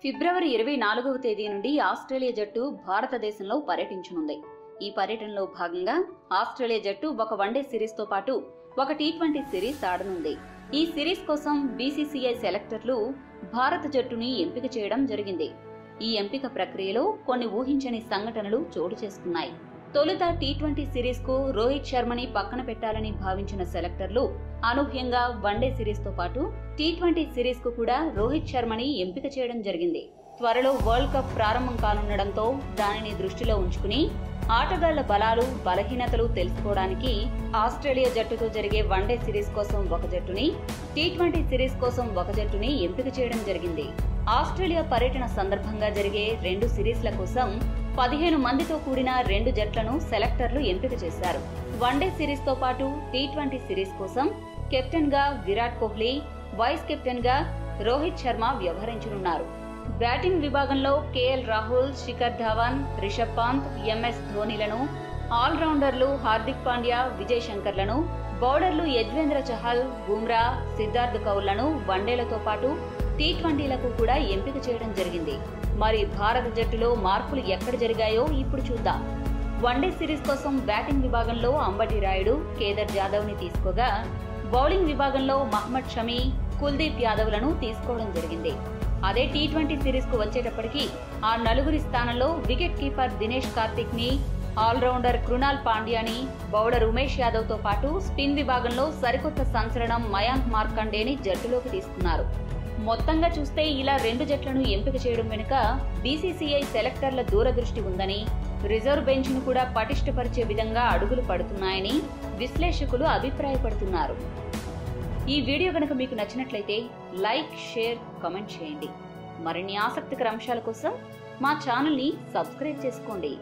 ఫిబ్రవరి 24వ తేదీ నుండి ఆస్ట్రేలియా జట్టు భారతదేశంలో పర్యటించనుంది. ఈ పర్యటనలో భాగంగా ఆస్ట్రేలియా జట్టు ఒక వన్డే సిరీస్ తో పాటు ఒక టీ20 సిరీస్ ఆడనుంది. ఈ సిరీస్ కోసం బీసీసీఐ సెలెక్టర్లు భారత జట్టుని ఎంపిక చేయడం జరిగింది. ఈ ఎంపిక ప్రక్రియలో కొన్ని ఊహించని సంఘటనలు చోటు చేసుకున్నాయి. తొలుత టీ20 సిరీస్ కు రోహిత్ శర్మని పక్కన పెట్టాలని భావించిన సెలెక్టర్లు అనూహ్యంగా వన్డే సిరీస్ తో పాటు టీ20 సిరీస్ కు కూడా రోహిత్ శర్మని ఎంపిక చేయడం జరిగింది. త్వరలో వరల్డ్ కప్ ప్రారంభం కానుండడంతో దానిని దృష్టిలో ఉంచుకుని ఆటగాళ్ల బలాలు, బలహీనతలు తెలుసుకోవడానికి ఆస్ట్రేలియా జట్టుతో జరిగే వన్డే సిరీస్ కోసం ఒక జట్టుని, టీ20 సిరీస్ కోసం ఒక జట్టుని ఎంపిక చేయడం జరిగింది. ఆస్ట్రేలియా పర్యటన సందర్భంగా జరిగే 2 సిరీస్ల కోసం 15 మందితో కూడిన 2 జట్లను సెలెక్టర్లు ఎంపిక చేశారు. వన్డే సిరీస్ తో పాటు టీ20 సిరీస్ కోసం కెప్టెన్ గా విరాట్ కోహ్లీ, వైస్ కెప్టెన్ గా రోహిత్ శర్మ వ్యవహరించనున్నారు. బ్యాటింగ్ విభాగంలో కేఎల్ రాహుల్, శిఖర్ ధవన్, రిషబ్ పంత్, ఎంఎస్ ధోనీలను, ఆల్రౌండర్లు హార్దిక్ పాండ్యా, విజయ్ శంకర్లను, బౌలర్లు యజ్వేంద్ర చహల్, బుమ్రా, సిద్ధార్థ్ కౌల్లను వన్డేలతో పాటు టీ20లకు కూడా ఎంపిక చేయడం జరిగింది. మరి భారత జట్టులో మార్పులు ఎక్కడ జరిగాయో ఇప్పుడు చూద్దాం. వన్డే సిరీస్ కోసం బ్యాటింగ్ విభాగంలో అంబటి రాయుడు, కేదార్ జాదవ్ ని తీసుకోగా, బౌలింగ్ విభాగంలో మహ్మద్ షమి, కుల్దీప్ యాదవ్లను తీసుకోవడం జరిగింది. అదే టీ20 సిరీస్ కు వచ్చేటప్పటికి ఆ నలుగురి స్థానంలో వికెట్ కీపర్ దినేష్ కార్తిక్ ని, ఆల్రౌండర్ కృణాల్ పాండ్యాని, బౌలర్ ఉమేష్ యాదవ్ తో పాటు స్పిన్ విభాగంలో సరికొత్త సంచలనం మయాంక్ మార్కండేని జట్టులోకి తీసుకున్నారు. మొత్తంగా చూస్తే ఇలా 2 జట్లను ఎంపిక చేయడం వెనుక బీసీసీఐ సెలెక్టర్ల దూరదృష్టి ఉందని, రిజర్వ్ బెంచ్ ను కూడా పటిష్టపరిచే విధంగా అడుగులు పడుతున్నాయని విశ్లేషకులు అభిప్రాయపడుతున్నారు. ఈ వీడియో గనుక మీకు నచ్చినట్లయితే లైక్, షేర్, కామెంట్ చేయండి. మరిన్ని ఆసక్తికర అంశాల కోసం మా ఛానల్ ని సబ్స్క్రైబ్ చేసుకోండి.